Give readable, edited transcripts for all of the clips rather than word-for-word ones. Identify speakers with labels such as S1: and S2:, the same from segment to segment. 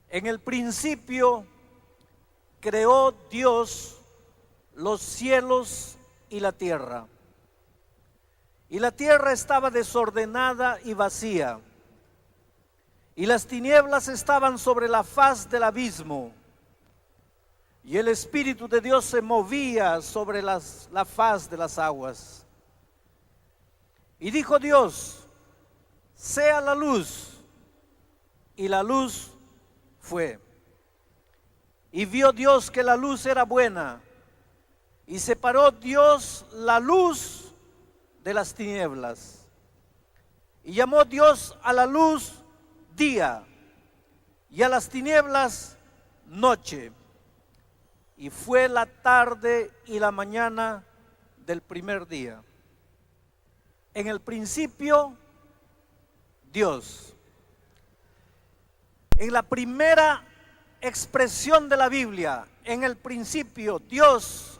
S1: En el principio creó Dios los cielos y la tierra. Y la tierra estaba desordenada y vacía, y las tinieblas estaban sobre la faz del abismo, y el Espíritu de Dios se movía sobre la faz de las aguas. Y dijo Dios: sea la luz, y la luz fue. Y vio Dios que la luz era buena, y separó Dios la luz de las tinieblas. Y llamó Dios a la luz día, y a las tinieblas noche. Y fue la tarde y la mañana del primer día. En el principio, Dios. En la primera expresión de la Biblia, en el principio, Dios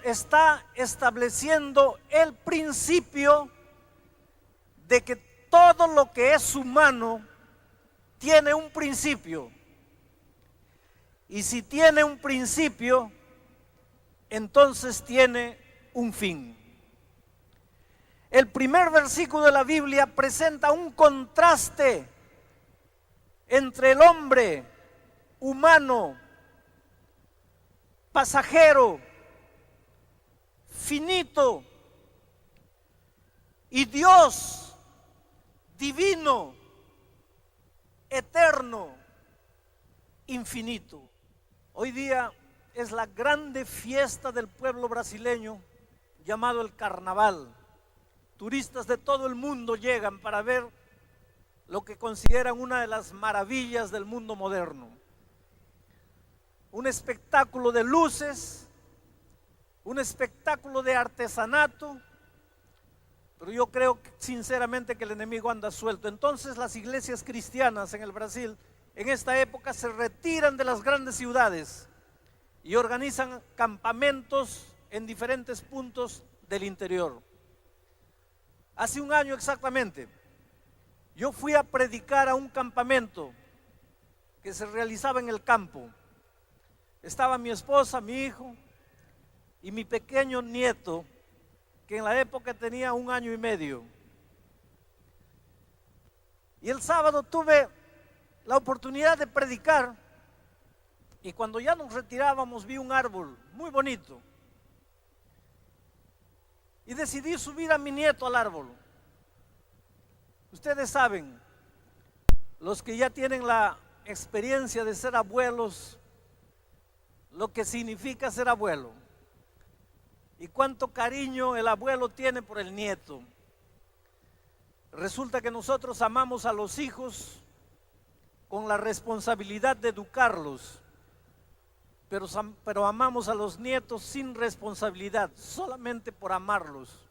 S1: está estableciendo el principio de que todo lo que es humano tiene un principio. Y si tiene un principio, entonces tiene un fin. El primer versículo de la Biblia presenta un contraste entre el hombre humano, pasajero, finito, y Dios divino, eterno, infinito. Hoy día es la grande fiesta del pueblo brasileño llamado el Carnaval. Turistas de todo el mundo llegan para ver lo que consideran una de las maravillas del mundo moderno. Un espectáculo de luces, un espectáculo de artesanato, pero yo creo sinceramente que el enemigo anda suelto. Entonces las iglesias cristianas en el Brasil en esta época se retiran de las grandes ciudades y organizan campamentos en diferentes puntos del interior. Hace un año exactamente, yo fui a predicar a un campamento que se realizaba en el campo. Estaba mi esposa, mi hijo y mi pequeño nieto, que en la época tenía 1 año y medio. Y el sábado tuve la oportunidad de predicar, y cuando ya nos retirábamos vi un árbol muy bonito y decidí subir a mi nieto al árbol. Ustedes saben, los que ya tienen la experiencia de ser abuelos, lo que significa ser abuelo y cuánto cariño el abuelo tiene por el nieto. Resulta que nosotros amamos a los hijos con la responsabilidad de educarlos, pero amamos a los nietos sin responsabilidad, solamente por amarlos.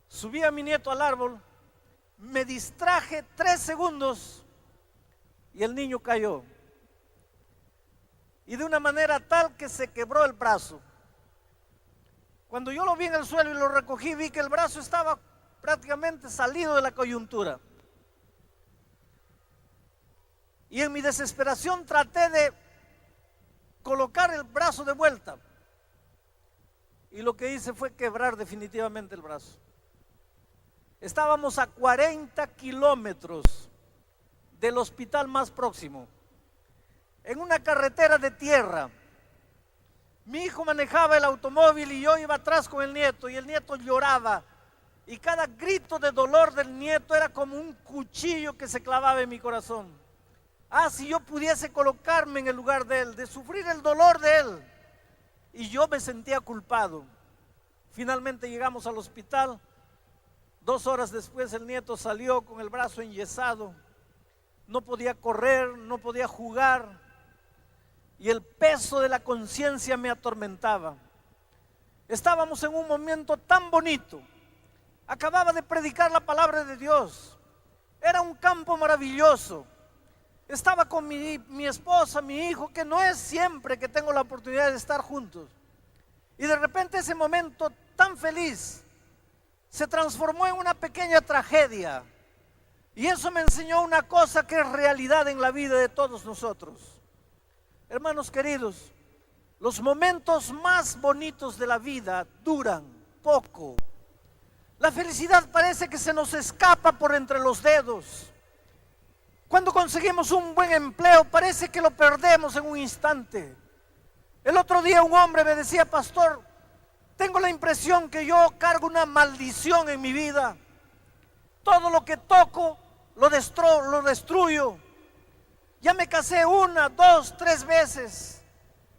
S1: Subí a mi nieto al árbol, me distraje 3 segundos y el niño cayó. Y de una manera tal que se quebró el brazo. Cuando yo lo vi en el suelo y lo recogí, vi que el brazo estaba prácticamente salido de la coyuntura. Y en mi desesperación traté de colocar el brazo de vuelta. Y lo que hice fue quebrar definitivamente el brazo. Estábamos a 40 kilómetros del hospital más próximo, en una carretera de tierra. Mi hijo manejaba el automóvil y yo iba atrás con el nieto, y el nieto lloraba. Y cada grito de dolor del nieto era como un cuchillo que se clavaba en mi corazón. Si yo pudiese colocarme en el lugar de él, de sufrir el dolor de él. Y yo me sentía culpado. Finalmente llegamos al hospital. 2 horas después el nieto salió con el brazo enyesado. No podía correr, no podía jugar. Y el peso de la conciencia me atormentaba. Estábamos en un momento tan bonito. Acababa de predicar la palabra de Dios. Era un campo maravilloso. Estaba con mi esposa, mi hijo, que no es siempre que tengo la oportunidad de estar juntos. Y de repente ese momento tan feliz se transformó en una pequeña tragedia. Y eso me enseñó una cosa que es realidad en la vida de todos nosotros. Hermanos queridos, los momentos más bonitos de la vida duran poco. La felicidad parece que se nos escapa por entre los dedos. Cuando conseguimos un buen empleo, parece que lo perdemos en un instante. El otro día un hombre me decía: pastor, tengo la impresión que yo cargo una maldición en mi vida. Todo lo que toco lo destruyo. Ya me casé 1, 2, 3 veces.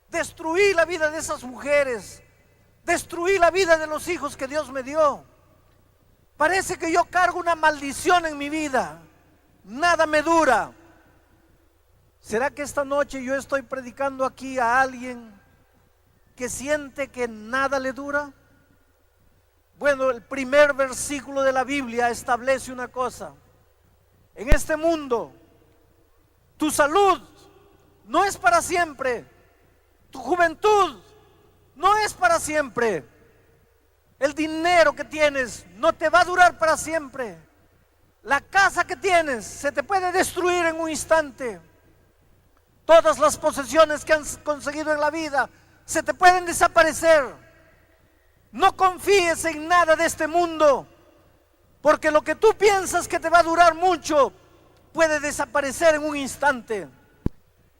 S1: Destruí la vida de esas mujeres. Destruí la vida de los hijos que Dios me dio. Parece que yo cargo una maldición en mi vida. Nada me dura. ¿Será que esta noche yo estoy predicando aquí a alguien que siente que nada le dura? Bueno, el primer versículo de la Biblia establece una cosa. En este mundo, tu salud no es para siempre. Tu juventud no es para siempre. El dinero que tienes no te va a durar para siempre. La casa que tienes se te puede destruir en un instante. Todas las posesiones que has conseguido en la vida se te pueden desaparecer. No confíes en nada de este mundo, porque lo que tú piensas que te va a durar mucho puede desaparecer en un instante.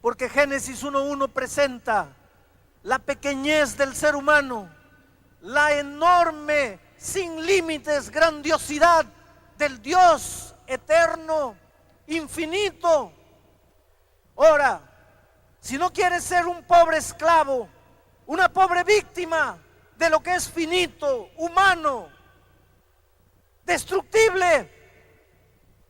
S1: Porque Génesis 1:1 presenta la pequeñez del ser humano, la enorme, sin límites, grandiosidad del Dios eterno, infinito. Ahora, si no quieres ser un pobre esclavo, una pobre víctima de lo que es finito, humano, destructible,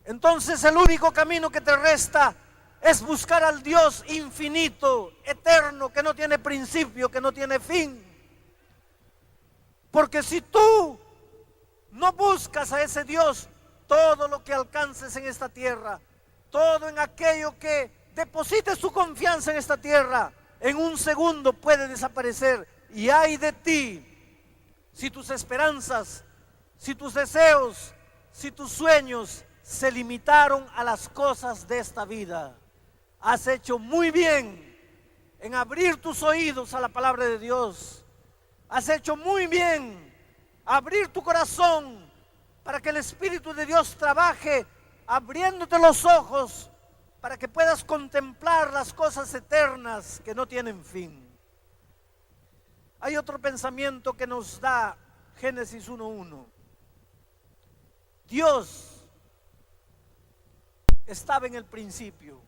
S1: entonces el único camino que te resta es buscar al Dios infinito, eterno, que no tiene principio, que no tiene fin. Porque si tú no buscas a ese Dios, todo lo que alcances en esta tierra, todo en aquello que deposites tu confianza en esta tierra, en un segundo puede desaparecer. Y ay de ti, si tus esperanzas, si tus deseos, si tus sueños se limitaron a las cosas de esta vida. Has hecho muy bien en abrir tus oídos a la palabra de Dios. Has hecho muy bien abrir tu corazón para que el Espíritu de Dios trabaje abriéndote los ojos para que puedas contemplar las cosas eternas que no tienen fin. Hay otro pensamiento que nos da Génesis 1:1. Dios estaba en el principio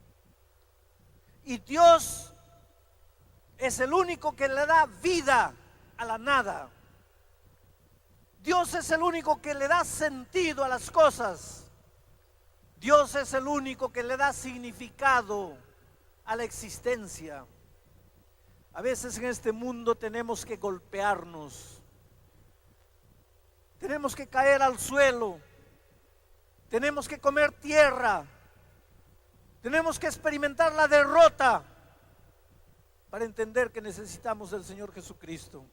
S1: y Dios es el único que le da vida a la nada. Dios es el único que le da sentido a las cosas. Dios es el único que le da significado a la existencia. A veces en este mundo tenemos que golpearnos, tenemos que caer al suelo, tenemos que comer tierra, tenemos que experimentar la derrota para entender que necesitamos del Señor Jesucristo.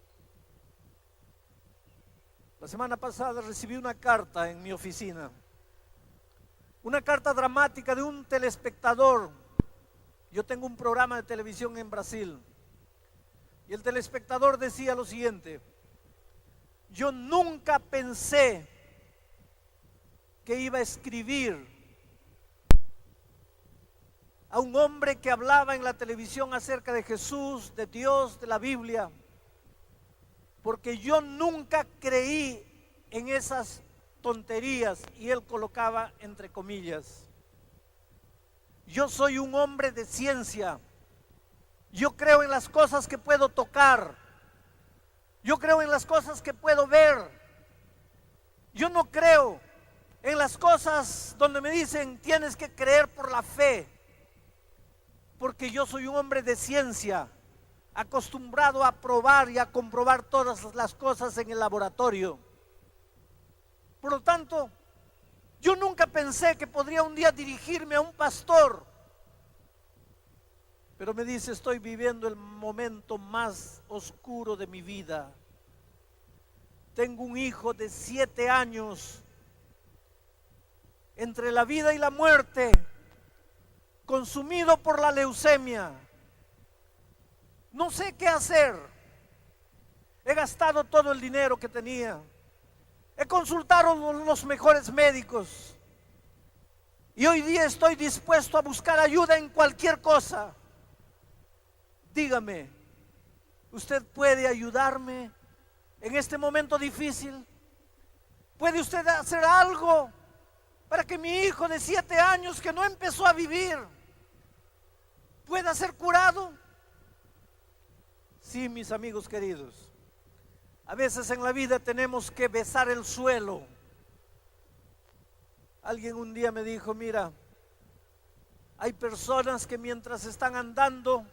S1: La semana pasada recibí una carta en mi oficina, una carta dramática de un telespectador. Yo tengo un programa de televisión en Brasil y el telespectador decía lo siguiente: yo nunca pensé que iba a escribir a un hombre que hablaba en la televisión acerca de Jesús, de Dios, de la Biblia, porque yo nunca creí en esas tonterías, y él colocaba entre comillas. Yo soy un hombre de ciencia, yo creo en las cosas que puedo tocar, yo creo en las cosas que puedo ver, yo no creo en las cosas donde me dicen tienes que creer por la fe, porque yo soy un hombre de ciencia, acostumbrado a probar y a comprobar todas las cosas en el laboratorio. Por lo tanto, yo nunca pensé que podría un día dirigirme a un pastor, pero me dice: estoy viviendo el momento más oscuro de mi vida. Tengo un hijo de 7 años entre la vida y la muerte, consumido por la leucemia. No sé qué hacer. He gastado todo el dinero que tenía. He consultado los mejores médicos. Y hoy día estoy dispuesto a buscar ayuda en cualquier cosa. Dígame, ¿usted puede ayudarme en este momento difícil? ¿Puede usted hacer algo para que mi hijo de 7 años que no empezó a vivir pueda ser curado? Sí, mis amigos queridos, a veces en la vida tenemos que besar el suelo. Alguien un día me dijo, mira, hay personas que mientras están andando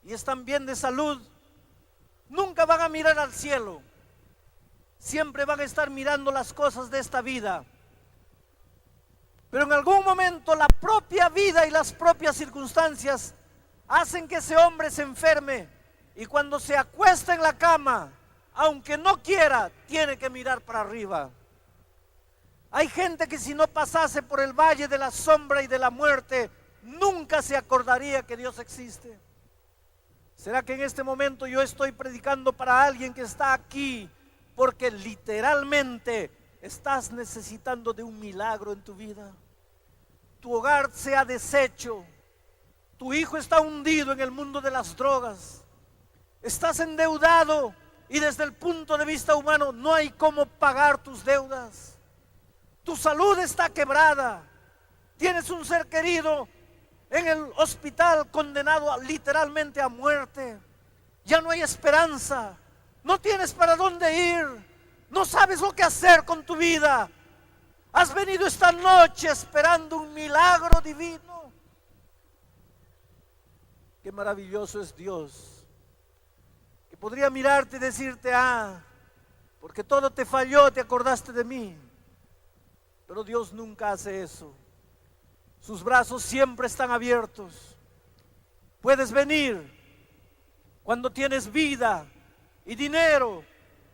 S1: y están bien de salud, nunca van a mirar al cielo. Siempre van a estar mirando las cosas de esta vida. Pero en algún momento la propia vida y las propias circunstancias hacen que ese hombre se enferme. Y cuando se acuesta en la cama, aunque no quiera, tiene que mirar para arriba. Hay gente que si no pasase por el valle de la sombra y de la muerte, nunca se acordaría que Dios existe. ¿Será que en este momento yo estoy predicando para alguien que está aquí porque literalmente estás necesitando de un milagro en tu vida? Tu hogar se ha deshecho, tu hijo está hundido en el mundo de las drogas, estás endeudado y desde el punto de vista humano no hay cómo pagar tus deudas. Tu salud está quebrada, tienes un ser querido en el hospital condenado literalmente a muerte, ya no hay esperanza, no tienes para dónde ir, no sabes lo que hacer con tu vida. Has venido esta noche esperando un milagro divino. Qué maravilloso es Dios, que podría mirarte y decirte, porque todo te falló, te acordaste de mí. Pero Dios nunca hace eso. Sus brazos siempre están abiertos. Puedes venir cuando tienes vida y dinero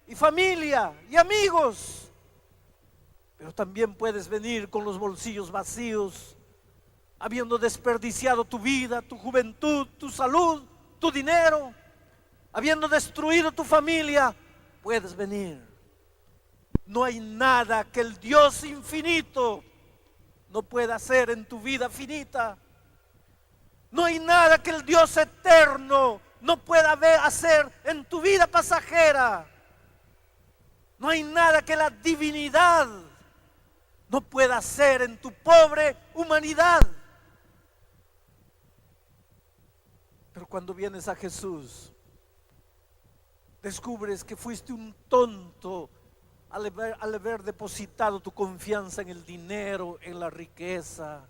S1: y familia y amigos. Pero también puedes venir con los bolsillos vacíos, habiendo desperdiciado tu vida, tu juventud, tu salud, tu dinero, habiendo destruido tu familia. Puedes venir. No hay nada que el Dios infinito no pueda hacer en tu vida finita. No hay nada que el Dios eterno no pueda hacer en tu vida pasajera. No hay nada que la divinidad no pueda hacer en tu pobre humanidad. Pero cuando vienes a Jesús, descubres que fuiste un tonto al haber depositado tu confianza en el dinero, en la riqueza,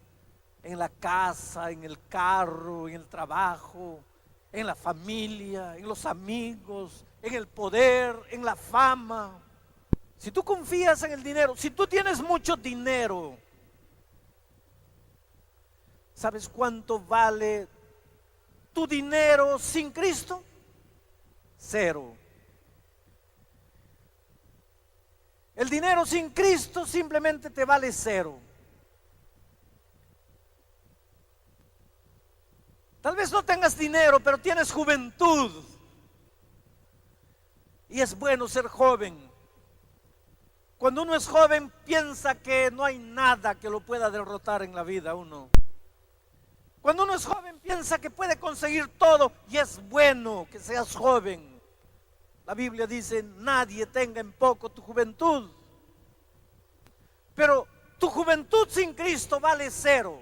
S1: en la casa, en el carro, en el trabajo, en la familia, en los amigos, en el poder, en la fama. Si tú confías en el dinero, si tú tienes mucho dinero, ¿sabes cuánto vale tu dinero sin Cristo? 0. El dinero sin Cristo simplemente te vale 0. Tal vez no tengas dinero, pero tienes juventud. Y es bueno ser joven. Cuando uno es joven, piensa que no hay nada que lo pueda derrotar en la vida uno. Cuando uno es joven, piensa que puede conseguir todo. Y es bueno que seas joven. La Biblia dice, nadie tenga en poco tu juventud. Pero tu juventud sin Cristo vale 0.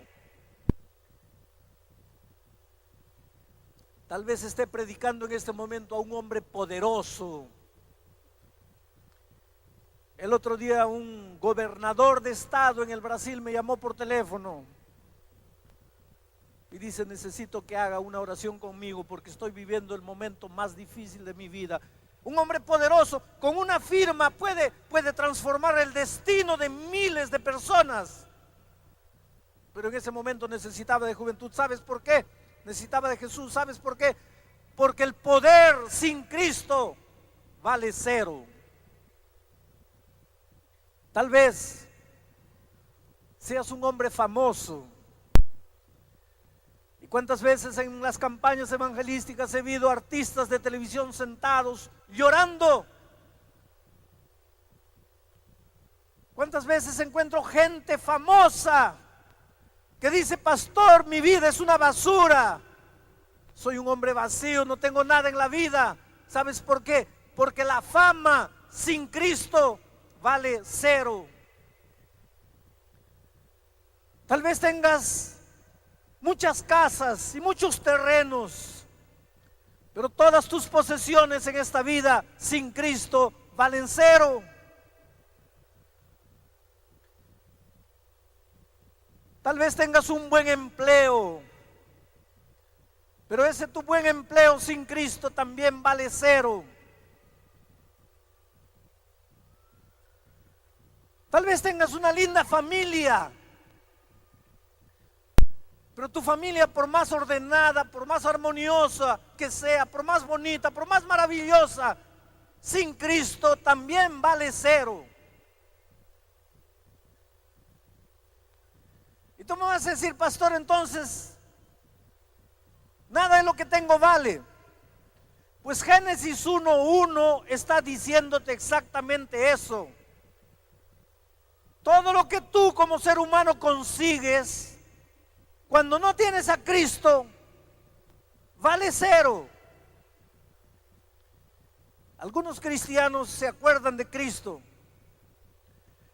S1: Tal vez esté predicando en este momento a un hombre poderoso. El otro día un gobernador de estado en el Brasil me llamó por teléfono y dice, necesito que haga una oración conmigo porque estoy viviendo el momento más difícil de mi vida. Un hombre poderoso con una firma puede transformar el destino de miles de personas. Pero en ese momento necesitaba de juventud. ¿Sabes por qué? Necesitaba de Jesús. ¿Sabes por qué? Porque el poder sin Cristo vale 0. Tal vez seas un hombre famoso. ¿Y cuántas veces en las campañas evangelísticas he visto artistas de televisión sentados llorando? ¿Cuántas veces encuentro gente famosa que dice: pastor, mi vida es una basura, soy un hombre vacío, no tengo nada en la vida? ¿Sabes por qué? Porque la fama sin Cristo vale cero. Tal vez tengas muchas casas y muchos terrenos, pero todas tus posesiones en esta vida sin Cristo valen cero. Tal vez tengas un buen empleo, pero ese tu buen empleo sin Cristo también vale cero. Tal vez tengas una linda familia, pero tu familia, por más ordenada, por más armoniosa que sea, por más bonita, por más maravillosa, sin Cristo también vale cero. Y tú me vas a decir: pastor, entonces nada de lo que tengo vale. Pues Génesis 1:1 está diciéndote exactamente eso. Todo lo que tú como ser humano consigues, cuando no tienes a Cristo, vale cero. Algunos cristianos se acuerdan de Cristo,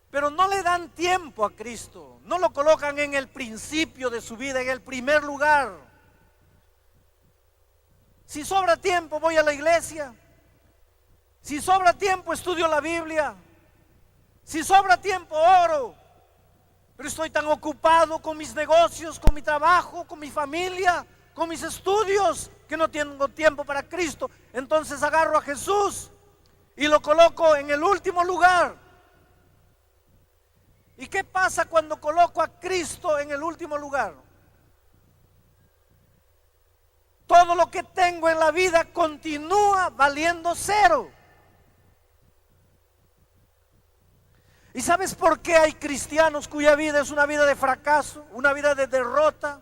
S1: pero no le dan tiempo a Cristo, no lo colocan en el principio de su vida, en el primer lugar. Si sobra tiempo, voy a la iglesia. Si sobra tiempo, estudio la Biblia. Si sobra tiempo, oro. Pero estoy tan ocupado con mis negocios, con mi trabajo, con mi familia, con mis estudios, que no tengo tiempo para Cristo. Entonces agarro a Jesús y lo coloco en el último lugar. ¿Y qué pasa cuando coloco a Cristo en el último lugar? Todo lo que tengo en la vida continúa valiendo cero. ¿Y sabes por qué hay cristianos cuya vida es una vida de fracaso, una vida de derrota,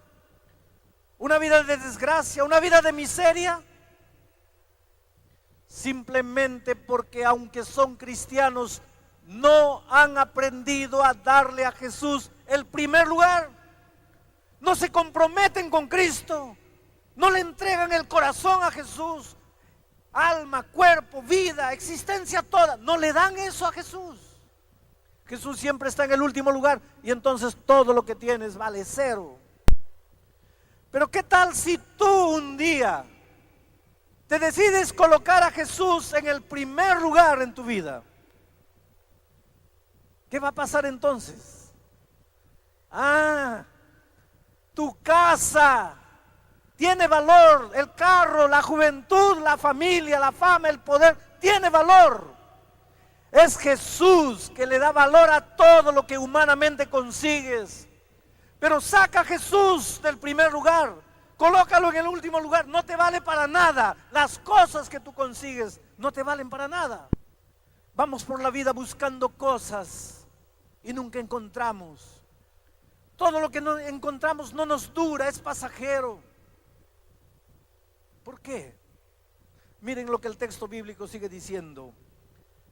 S1: una vida de desgracia, una vida de miseria? Simplemente porque aunque son cristianos, no han aprendido a darle a Jesús el primer lugar. No se comprometen con Cristo, no le entregan el corazón a Jesús, alma, cuerpo, vida, existencia toda, no le dan eso a Jesús. Jesús siempre está en el último lugar y entonces todo lo que tienes vale cero. Pero ¿qué tal si tú un día te decides colocar a Jesús en el primer lugar en tu vida? ¿Qué va a pasar entonces? Tu casa tiene valor, el carro, la juventud, la familia, la fama, el poder, tiene valor. Es Jesús que le da valor a todo lo que humanamente consigues. Pero saca a Jesús del primer lugar, colócalo en el último lugar, no te vale para nada. Las cosas que tú consigues no te valen para nada. Vamos por la vida buscando cosas y nunca encontramos. Todo lo que no encontramos no nos dura, es pasajero. ¿Por qué? Miren lo que el texto bíblico sigue diciendo.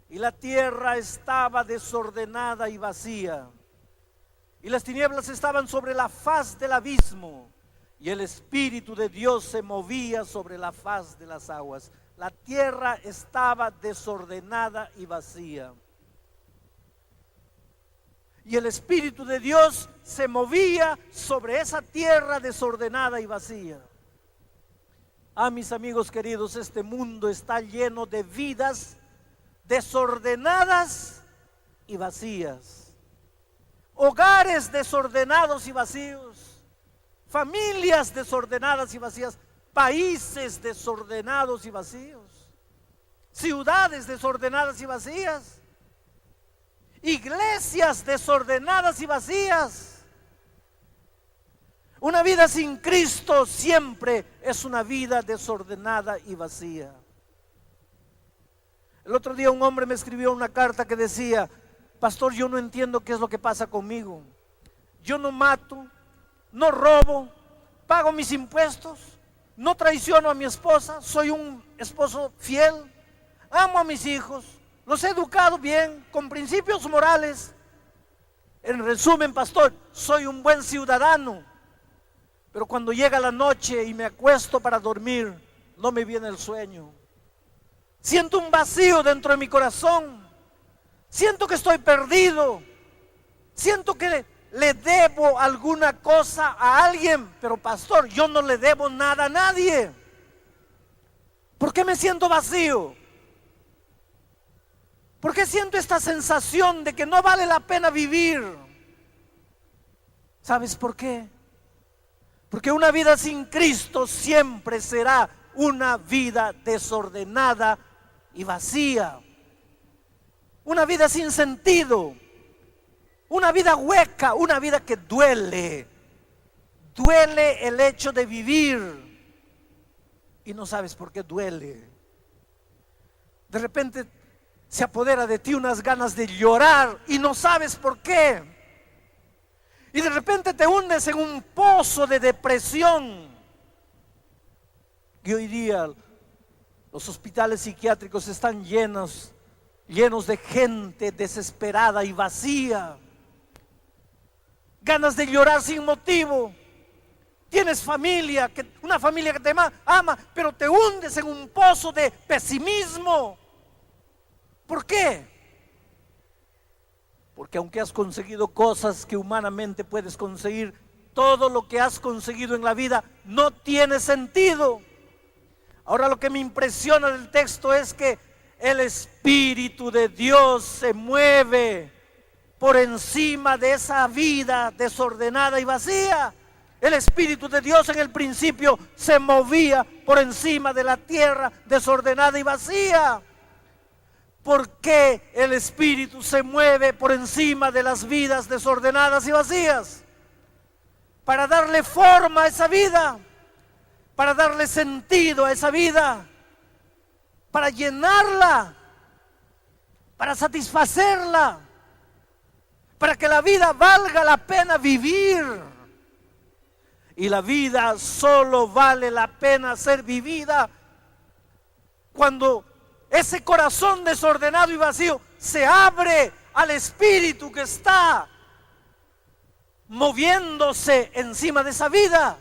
S1: Y la tierra estaba desordenada y vacía, y las tinieblas estaban sobre la faz del abismo, y el Espíritu de Dios se movía sobre la faz de las aguas. La tierra estaba desordenada y vacía, y el Espíritu de Dios se movía sobre esa tierra desordenada y vacía. Mis amigos queridos, este mundo está lleno de vidas desordenadas y vacías, hogares desordenados y vacíos, familias desordenadas y vacías, países desordenados y vacíos, ciudades desordenadas y vacías, iglesias desordenadas y vacías. Una vida sin Cristo siempre es una vida desordenada y vacía. El otro día un hombre me escribió una carta que decía: pastor, yo no entiendo qué es lo que pasa conmigo. yo no mato, no robo, pago mis impuestos, no traiciono a mi esposa, soy un esposo fiel, amo a mis hijos, los he educado bien, con principios morales. En resumen, pastor, soy un buen ciudadano, pero cuando llega la noche y me acuesto para dormir, no me viene el sueño. Siento un vacío dentro de mi corazón, siento que estoy perdido, siento que le debo alguna cosa a alguien, pero pastor, yo no le debo nada a nadie. ¿Por qué me siento vacío? ¿Por qué siento esta sensación de que no vale la pena vivir? ¿Sabes por qué? Porque una vida sin Cristo siempre será una vida desordenada y vacía. Una vida sin sentido. Una vida hueca, una vida que duele. Duele el hecho de vivir. Y no sabes por qué duele. De repente se apodera de ti unas ganas de llorar y no sabes por qué. Y de repente te hundes en un pozo de depresión. Y hoy día los hospitales psiquiátricos están llenos de gente desesperada y vacía. Ganas de llorar sin motivo. Tienes familia, una familia que te ama, pero te hundes en un pozo de pesimismo. ¿Por qué? Porque aunque has conseguido cosas que humanamente puedes conseguir, todo lo que has conseguido en la vida no tiene sentido. Ahora lo que me impresiona del texto es que el Espíritu de Dios se mueve por encima de esa vida desordenada y vacía. El Espíritu de Dios en el principio se movía por encima de la tierra desordenada y vacía. ¿Por qué el Espíritu se mueve por encima de las vidas desordenadas y vacías? Para darle forma a esa vida, para darle sentido a esa vida, para llenarla, para satisfacerla, para que la vida valga la pena vivir. Y la vida solo vale la pena ser vivida cuando ese corazón desordenado y vacío se abre al Espíritu que está moviéndose encima de esa vida.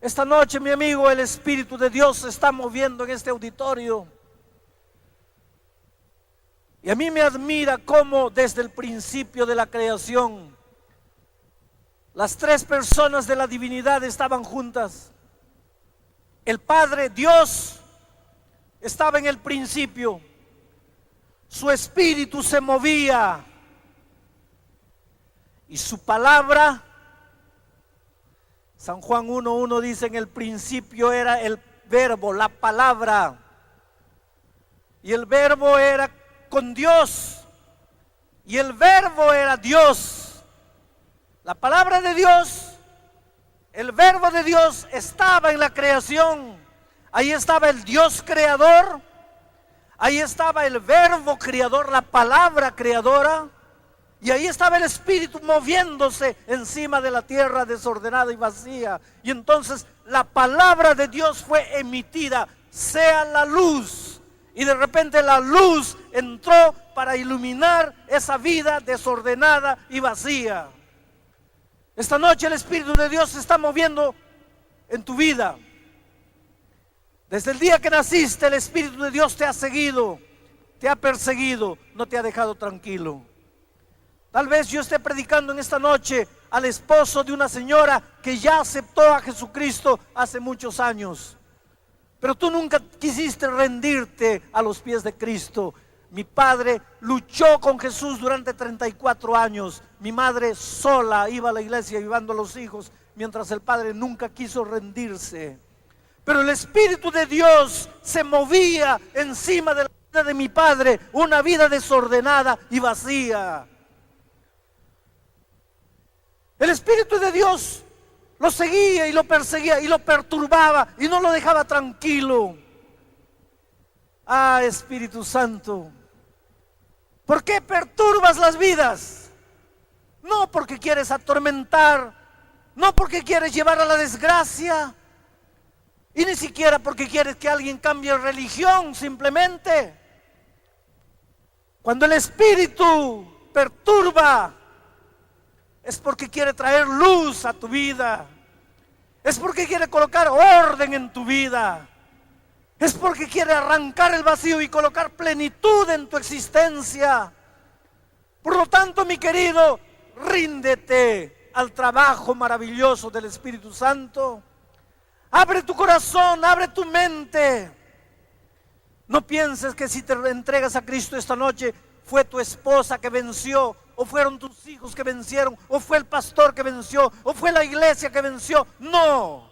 S1: Esta noche, mi amigo, el Espíritu de Dios se está moviendo en este auditorio. Y a mí me admira cómo desde el principio de la creación las tres personas de la divinidad estaban juntas. El Padre, Dios, estaba en el principio. Su espíritu se movía. Y su palabra, San Juan 1:1 dice, en el principio era el verbo, la palabra. Y el verbo era con Dios. Y el verbo era Dios. La palabra de Dios, el verbo de Dios estaba en la creación. Ahí estaba el Dios creador, ahí estaba el verbo creador, la palabra creadora, y ahí estaba el Espíritu moviéndose encima de la tierra desordenada y vacía. Y entonces la palabra de Dios fue emitida, sea la luz, y de repente la luz entró para iluminar esa vida desordenada y vacía. Esta noche el Espíritu de Dios se está moviendo en tu vida. Desde el día que naciste, el Espíritu de Dios te ha seguido, te ha perseguido, no te ha dejado tranquilo. Tal vez yo esté predicando en esta noche al esposo de una señora que ya aceptó a Jesucristo hace muchos años, pero tú nunca quisiste rendirte a los pies de Cristo. Mi padre luchó con Jesús durante 34 años. Mi madre sola iba a la iglesia llevando a los hijos, mientras el padre nunca quiso rendirse. Pero el Espíritu de Dios se movía encima de la vida de mi padre, una vida desordenada y vacía. El Espíritu de Dios lo seguía y lo perseguía y lo perturbaba y no lo dejaba tranquilo. Ah, Espíritu Santo, ¿por qué perturbas las vidas? no porque quieres atormentar, no porque quieres llevar a la desgracia, y ni siquiera porque quieres que alguien cambie religión, simplemente. Cuando el Espíritu perturba, es porque quiere traer luz a tu vida, es porque quiere colocar orden en tu vida, es porque quiere arrancar el vacío y colocar plenitud en tu existencia. Por lo tanto, mi querido, ríndete al trabajo maravilloso del Espíritu Santo. Abre tu corazón, abre tu mente. No pienses que si te entregas a Cristo esta noche, fue tu esposa que venció, o fueron tus hijos que vencieron, o fue el pastor que venció, o fue la iglesia que venció. No.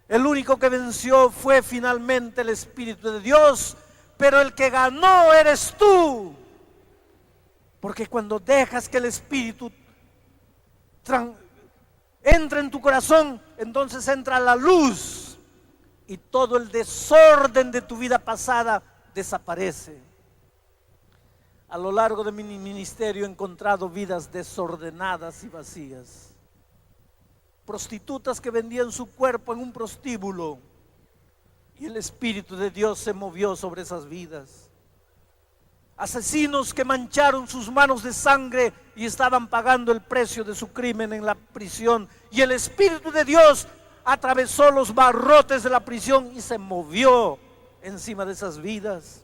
S1: El único que venció fue finalmente el Espíritu de Dios, pero el que ganó eres tú. Porque cuando dejas que el Espíritu entre en tu corazón, entonces entra la luz y todo el desorden de tu vida pasada desaparece. A lo largo de mi ministerio he encontrado vidas desordenadas y vacías. Prostitutas que vendían su cuerpo en un prostíbulo y el Espíritu de Dios se movió sobre esas vidas. Asesinos que mancharon sus manos de sangre y estaban pagando el precio de su crimen en la prisión, y el Espíritu de Dios atravesó los barrotes de la prisión y se movió encima de esas vidas.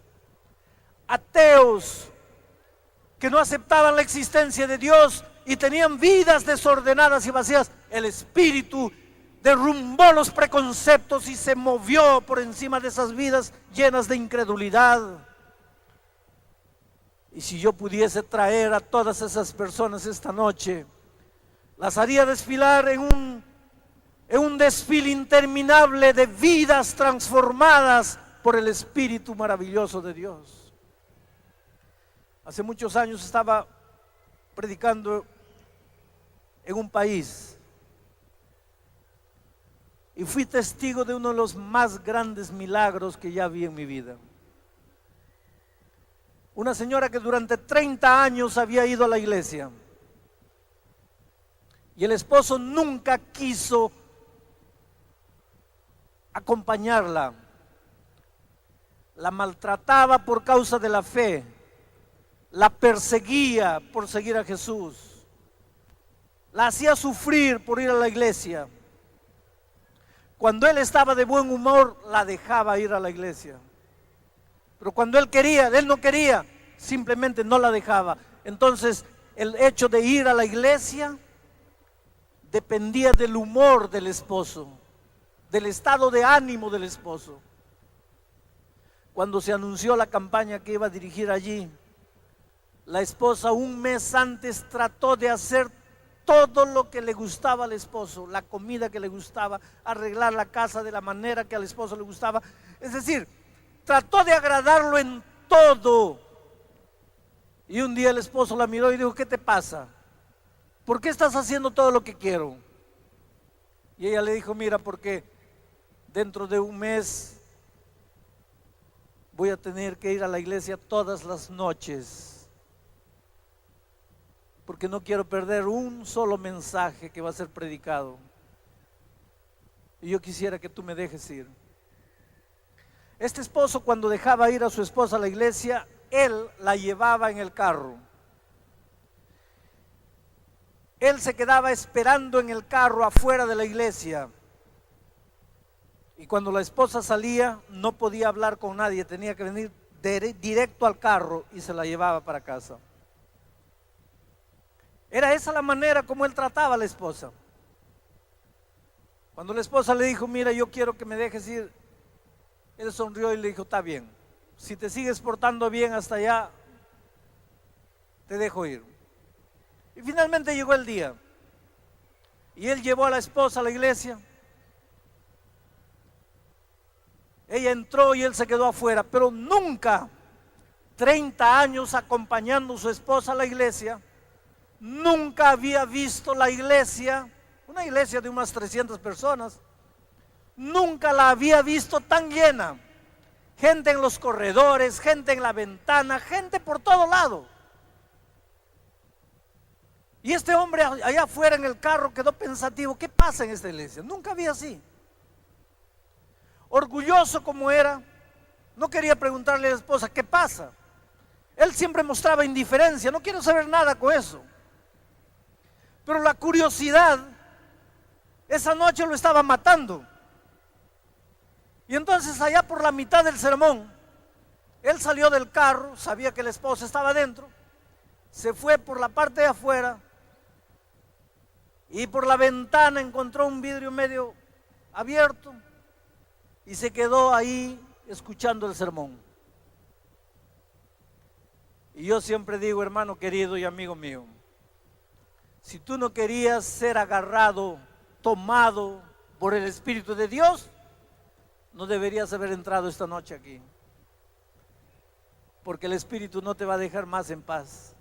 S1: Ateos que no aceptaban la existencia de Dios y tenían vidas desordenadas y vacías, el Espíritu derrumbó los preconceptos y se movió por encima de esas vidas llenas de incredulidad. Y si yo pudiese traer a todas esas personas esta noche, las haría desfilar en un desfile interminable de vidas transformadas por el Espíritu maravilloso de Dios. Hace muchos años estaba predicando en un país y fui testigo de uno de los más grandes milagros que ya vi en mi vida. Una señora que durante 30 años había ido a la iglesia y el esposo nunca quiso acompañarla, la maltrataba por causa de la fe, la perseguía por seguir a Jesús, la hacía sufrir por ir a la iglesia. Cuando él estaba de buen humor, la dejaba ir a la iglesia. Pero cuando él no quería, simplemente no la dejaba. Entonces, el hecho de ir a la iglesia dependía del humor del esposo, del estado de ánimo del esposo. Cuando se anunció la campaña que iba a dirigir allí, la esposa un mes antes trató de hacer todo lo que le gustaba al esposo, la comida que le gustaba, arreglar la casa de la manera que al esposo le gustaba. Es decir, trató de agradarlo en todo. Y un día el esposo la miró y dijo: ¿qué te pasa? ¿Por qué estás haciendo todo lo que quiero? Y ella le dijo: mira, porque dentro de un mes voy a tener que ir a la iglesia todas las noches, porque no quiero perder un solo mensaje que va a ser predicado. Y yo quisiera que tú me dejes ir. Este esposo, cuando dejaba ir a su esposa a la iglesia, él la llevaba en el carro. Él se quedaba esperando en el carro afuera de la iglesia. Y cuando la esposa salía, no podía hablar con nadie, tenía que venir directo al carro y se la llevaba para casa. Era esa la manera como él trataba a la esposa. Cuando la esposa le dijo: mira, yo quiero que me dejes ir, él sonrió y le dijo: está bien, si te sigues portando bien hasta allá, te dejo ir. Y finalmente llegó el día y él llevó a la esposa a la iglesia. Ella entró y él se quedó afuera, pero nunca, 30 años acompañando a su esposa a la iglesia, nunca había visto la iglesia, una iglesia de unas 300 personas, nunca la había visto tan llena. Gente en los corredores, gente en la ventana, gente por todo lado. Y este hombre allá afuera en el carro quedó pensativo, ¿qué pasa en esta iglesia? Nunca vi así. Orgulloso como era, no quería preguntarle a la esposa, ¿qué pasa? Él siempre mostraba indiferencia, no quiero saber nada con eso. Pero la curiosidad, esa noche lo estaba matando. Y entonces allá por la mitad del sermón, él salió del carro, sabía que la esposa estaba dentro, se fue por la parte de afuera y por la ventana encontró un vidrio medio abierto y se quedó ahí escuchando el sermón. Y yo siempre digo, hermano querido y amigo mío, si tú no querías ser agarrado, tomado por el Espíritu de Dios, no deberías haber entrado esta noche aquí. Porque el Espíritu no te va a dejar más en paz.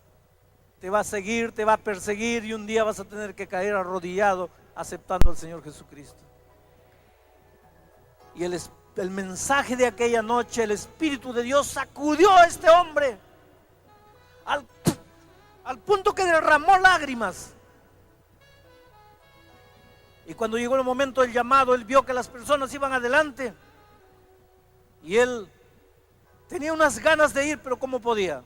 S1: Te va a seguir, te va a perseguir y un día vas a tener que caer arrodillado aceptando al Señor Jesucristo. Y el mensaje de aquella noche, el Espíritu de Dios sacudió a este hombre al punto que derramó lágrimas. Y cuando llegó el momento del llamado, él vio que las personas iban adelante y él tenía unas ganas de ir, pero ¿cómo podía?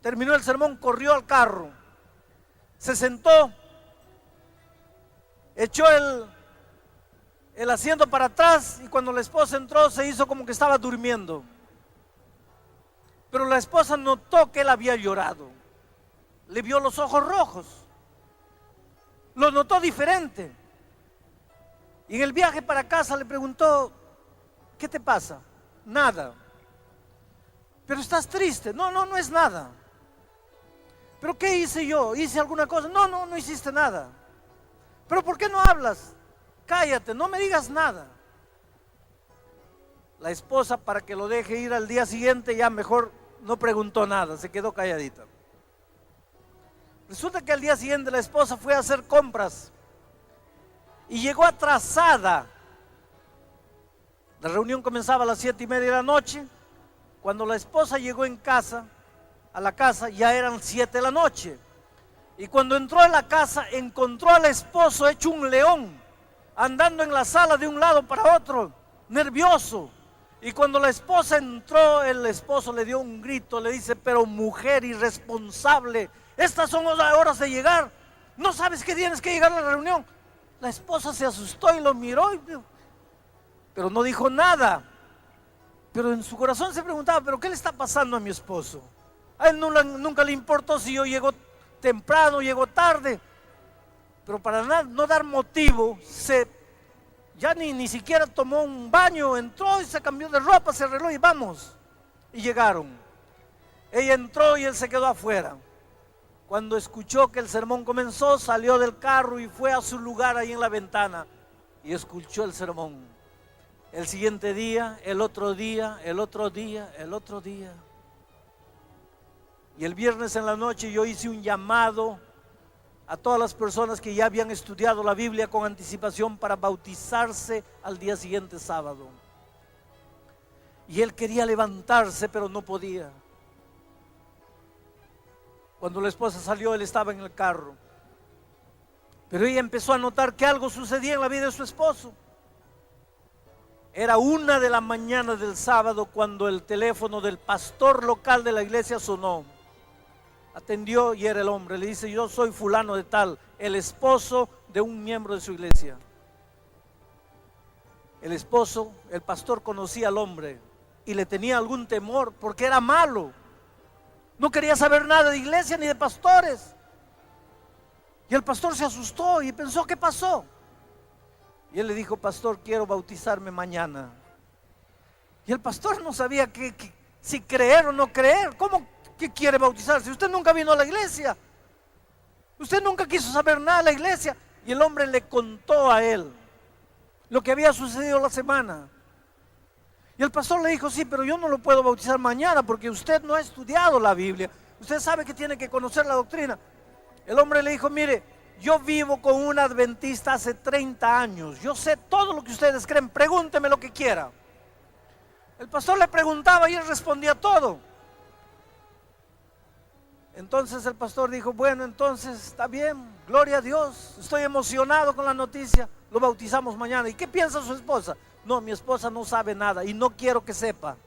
S1: Terminó el sermón, corrió al carro, se sentó, echó el asiento para atrás y cuando la esposa entró se hizo como que estaba durmiendo. Pero la esposa notó que él había llorado, le vio los ojos rojos, lo notó diferente. Y en el viaje para casa le preguntó, ¿qué te pasa? Nada. Pero estás triste. No, no es nada. ¿Pero qué hice yo? ¿Hice alguna cosa? No hiciste nada. ¿Pero por qué no hablas? Cállate, no me digas nada. La esposa, para que lo deje ir al día siguiente, ya mejor no preguntó nada, se quedó calladita. Resulta que al día siguiente la esposa fue a hacer compras y llegó atrasada. La reunión comenzaba a las 7:30 de la noche. Cuando la esposa llegó a la casa, ya eran 7 de la noche. Y cuando entró a la casa, encontró al esposo hecho un león, andando en la sala de un lado para otro, nervioso. Y cuando la esposa entró, el esposo le dio un grito, le dice, pero mujer irresponsable, estas son horas de llegar, ¿no sabes que tienes que llegar a la reunión? La esposa se asustó y lo miró, pero no dijo nada. Pero en su corazón se preguntaba, ¿pero qué le está pasando a mi esposo? A él nunca le importó si yo llego temprano, llego tarde. Pero para no dar motivo, ya ni siquiera tomó un baño, entró y se cambió de ropa, se arregló y vamos. Y llegaron. Ella entró y él se quedó afuera. Cuando escuchó que el sermón comenzó, salió del carro y fue a su lugar ahí en la ventana y escuchó el sermón. El siguiente día, el otro día, el otro día, el otro día. Y el viernes en la noche yo hice un llamado a todas las personas que ya habían estudiado la Biblia con anticipación para bautizarse al día siguiente sábado. Y él quería levantarse, pero no podía. Cuando la esposa salió, él estaba en el carro. Pero ella empezó a notar que algo sucedía en la vida de su esposo. Era 1 de la mañana del sábado cuando el teléfono del pastor local de la iglesia sonó. Atendió y era el hombre. Le dice, yo soy fulano de tal, el esposo de un miembro de su iglesia. El esposo, el pastor conocía al hombre y le tenía algún temor porque era malo. No quería saber nada de iglesia ni de pastores. Y el pastor se asustó y pensó, ¿qué pasó? Y él le dijo, pastor, quiero bautizarme mañana. Y el pastor no sabía si creer o no creer. ¿Cómo que quiere bautizarse? Usted nunca vino a la iglesia. Usted nunca quiso saber nada de la iglesia. Y el hombre le contó a él lo que había sucedido la semana. Y el pastor le dijo, sí, pero yo no lo puedo bautizar mañana porque usted no ha estudiado la Biblia. Usted sabe que tiene que conocer la doctrina. El hombre le dijo, mire, yo vivo con un adventista hace 30 años. Yo sé todo lo que ustedes creen. Pregúnteme lo que quiera. El pastor le preguntaba y él respondía todo. Entonces el pastor dijo, bueno, entonces está bien, gloria a Dios, estoy emocionado con la noticia, lo bautizamos mañana. ¿Y qué piensa su esposa? No, mi esposa no sabe nada y no quiero que sepa.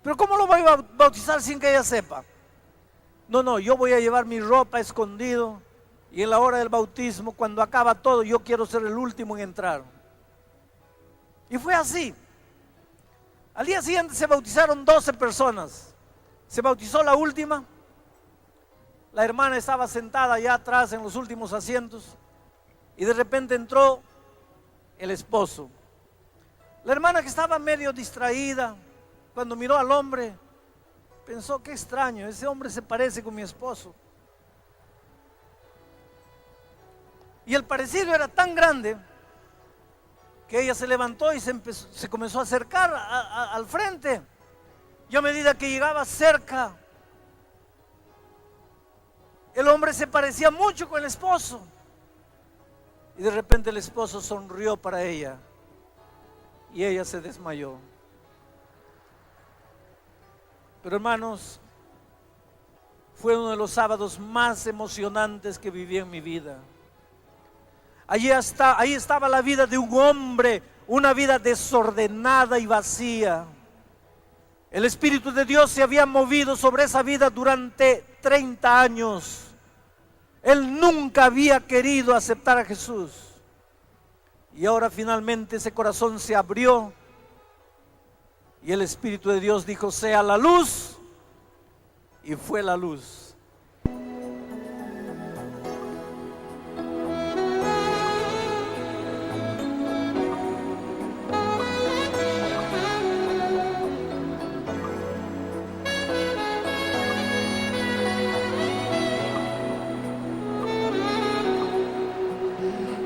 S1: Pero ¿cómo lo voy a bautizar sin que ella sepa? No, yo voy a llevar mi ropa escondido y en la hora del bautismo, cuando acaba todo, yo quiero ser el último en entrar. Y fue así. Al día siguiente se bautizaron 12 personas. Se bautizó la última. La hermana estaba sentada allá atrás en los últimos asientos y de repente entró el esposo. La hermana, que estaba medio distraída, cuando miró al hombre, pensó, qué extraño, ese hombre se parece con mi esposo. Y el parecido era tan grande que ella se levantó y se comenzó a acercar al frente. Y a medida que llegaba cerca, el hombre se parecía mucho con el esposo. Y de repente el esposo sonrió para ella y ella se desmayó. Pero hermanos, fue uno de los sábados más emocionantes que viví en mi vida. Ahí estaba la vida de un hombre, una vida desordenada y vacía. El Espíritu de Dios se había movido sobre esa vida durante 30 años. Él nunca había querido aceptar a Jesús. Y ahora finalmente ese corazón se abrió. Y el Espíritu de Dios dijo, sea la luz. Y fue la luz.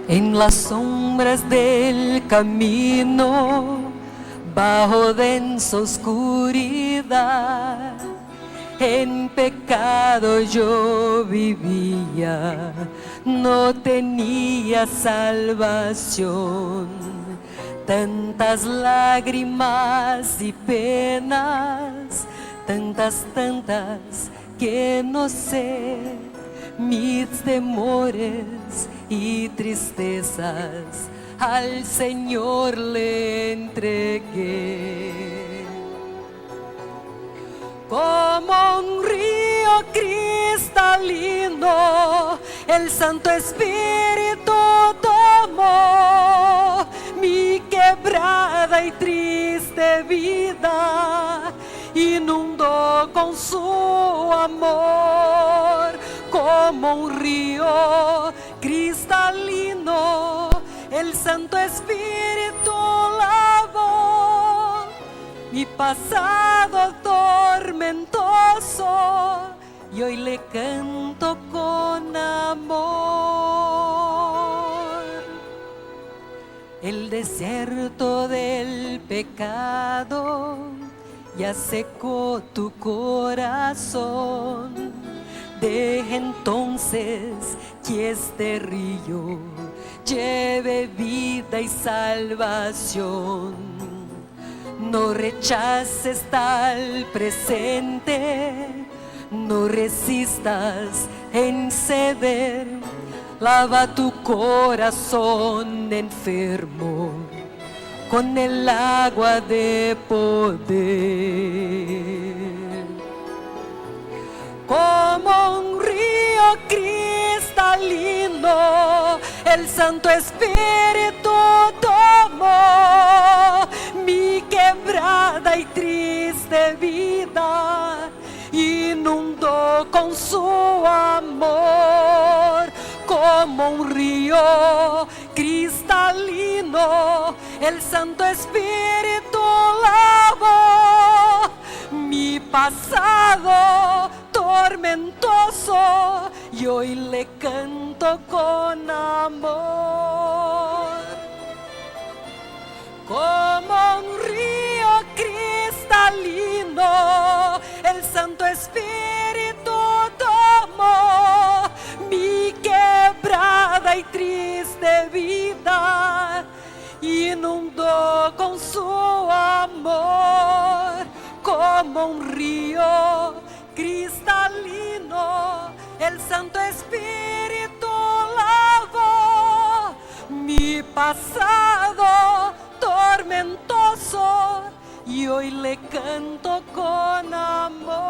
S2: En las sombras del camino, bajo densa oscuridad, en pecado yo vivía, no tenía salvación. Tantas lágrimas y penas, tantas que no sé, mis temores y tristezas al Señor le entregué. Como un río cristalino, el Santo Espíritu tomó mi quebrada y triste vida, inundó con su amor. Como un río cristalino, el Santo Espíritu lavó mi pasado tormentoso y hoy le canto con amor. El desierto del pecado ya secó tu corazón. Deja entonces que este río lleve vida y salvación. No rechaces tal presente, no resistas en ceder. Lava tu corazón enfermo con el agua de poder. Como un río cristalino, el Santo Espíritu tomó mi quebrada y triste vida, inundó con su amor. Como un río cristalino, el Santo Espíritu lavó mi pasado tormentoso y hoy le canto con amor. Como un río cristalino, el Santo Espíritu tomó mi quebrada y triste vida, inundó con su amor. Como un río cristalino, el Santo Espíritu lavó mi pasado tormentoso y hoy le canto con amor.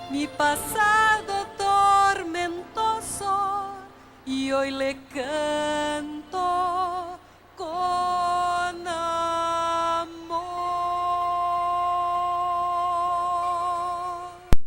S2: Mi pasado tormentoso y hoy le canto